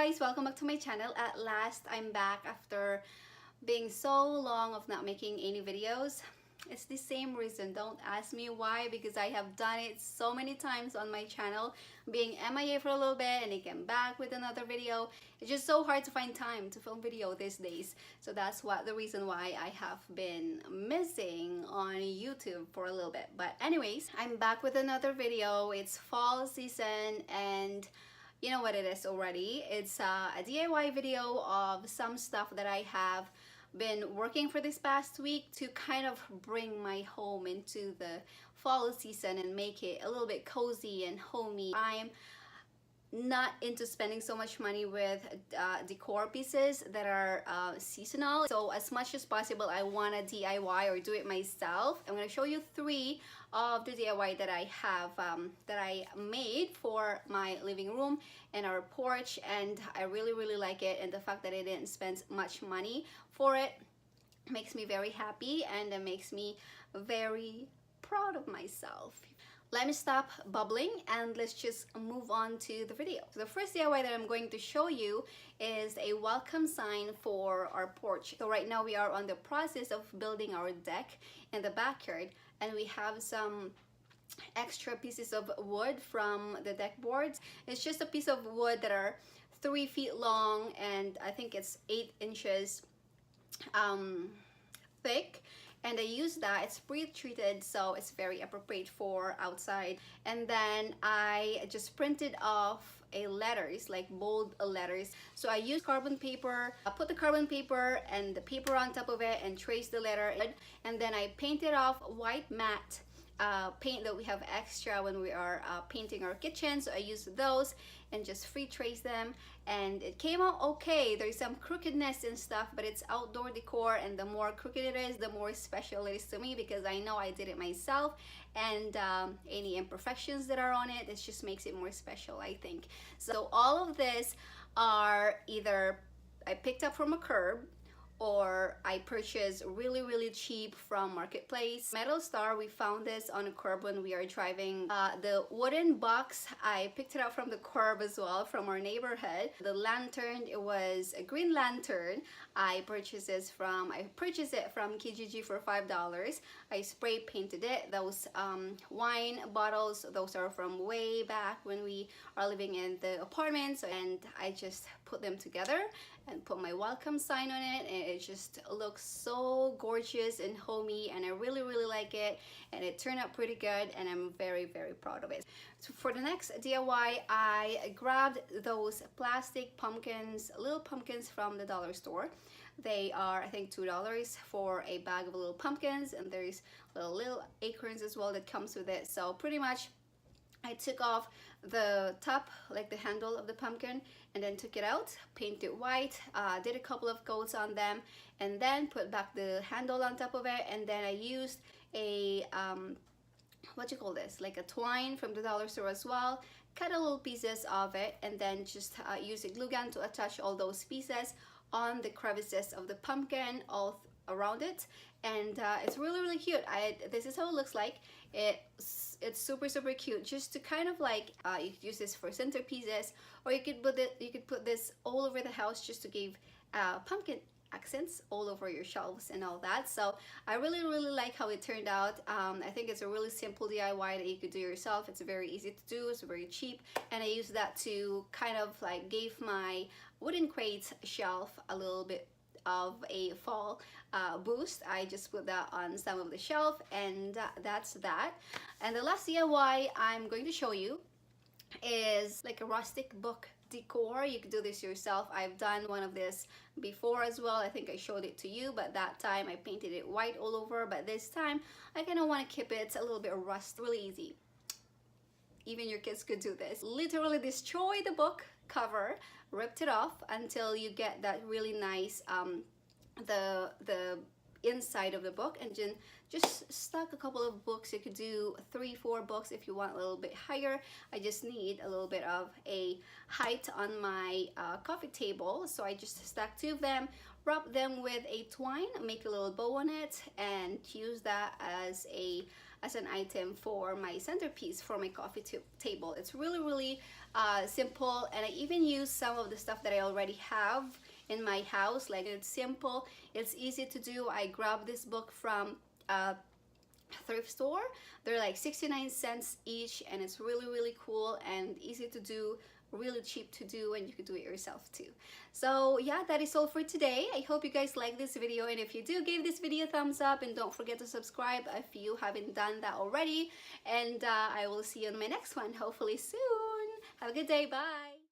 guys, welcome back to my channel. At last, I'm back after being so long of not making any videos. It's the same reason. Don't ask me why, because I have done it so many times on my channel, being MIA for a little bit and I came back with another video. It's just so hard to find time to film video these days. So that's the reason why I have been missing on YouTube for a little bit. But anyways, I'm back with another video. It's fall season and you know what it is already. It's a DIY video of some stuff that I have been working for this past week to kind of bring my home into the fall season and make it a little bit cozy and homey. I'm not into spending so much money with decor pieces that are seasonal, so as much as possible I want to DIY or do it myself. I'm going to show you 3 of the DIY that I have that I made for my living room and our porch, and I really like it, and the fact that I didn't spend much money for it makes me very happy and it makes me very proud of myself. Let me stop bubbling and let's just move on to the video. So the first DIY that I'm going to show you is a welcome sign for our porch. So right now we are on the process of building our deck in the backyard, and we have some extra pieces of wood from the deck boards. It's just a piece of wood that are 3 feet long and I think it's 8 inches thick. And I use that, it's pre-treated, so it's very appropriate for outside. And then I just printed off letters, like bold letters. So I used carbon paper. I put the carbon paper and the paper on top of it and traced the letter, and then I painted off white matte paint that we have extra when we are painting our kitchen. So I used those and just free trace them, and it came out okay. There's some crookedness and stuff, but it's outdoor decor, and the more crooked it is, the more special it is to me, because I know I did it myself, and any imperfections that are on it, it just makes it more special, I think. So all of this are either I picked up from a curb, or I purchased really cheap from Marketplace. Metal Star, we found this on a curb when we are driving. The wooden box, I picked it up from the curb as well, from our neighborhood. The lantern, it was a green lantern. I purchased it from Kijiji for $5. I spray painted it. Those wine bottles, those are from way back when we are living in the apartments, and I just put them together and put my welcome sign on it, and it just looks so gorgeous and homey, and I really like it, and it turned out pretty good, and I'm very proud of it. So for the next DIY, I grabbed those plastic pumpkins, little pumpkins from the dollar store. They are, I think, $2 for a bag of little pumpkins, and there's little acorns as well that comes with it. So pretty much I took off the top, like the handle of the pumpkin, and then took it out, painted it white, did a couple of coats on them, and then put back the handle on top of it. And then I used a what you call this, like a twine from the dollar store as well, cut a little pieces of it, and then just use a glue gun to attach all those pieces on the crevices of the pumpkin all around it. And it's really cute. This is how it looks like. It's super cute. Just to kind of like you could use this for centerpieces, or you could put this all over the house just to give pumpkin accents all over your shelves and all that. So I really like how it turned out. I think it's a really simple DIY that you could do yourself. It's very easy to do, it's very cheap, and I use that to kind of like give my wooden crate shelf a little bit of a fall boost. I just put that on some of the shelf, and that's that. And the last DIY I'm going to show you is like a rustic book decor. You could do this yourself. I've done one of this before as well. I think I showed it to you, but that time I painted it white all over, but this time I kind of want to keep it a little bit rust. Really easy. Even your kids could do this. Literally destroy the book cover, ripped it off until you get that really nice the inside of the book, and then just stuck a couple of books. You could do 3-4 books if you want a little bit higher. I just need a little bit of a height on my coffee table, so I just stuck 2 of them, wrap them with a twine, make a little bow on it, and use that as a as an item for my centerpiece for my coffee table. It's really simple, and I even use some of the stuff that I already have in my house. Like, it's simple, it's easy to do. I grabbed this book from thrift store. They're like 69 cents each, and it's really cool and easy to do, really cheap to do, and you can do it yourself too. So yeah, that is all for today. I hope you guys like this video, and if you do, give this video a thumbs up, and don't forget to subscribe if you haven't done that already. And I will see you on my next one, hopefully soon. Have a good day. Bye.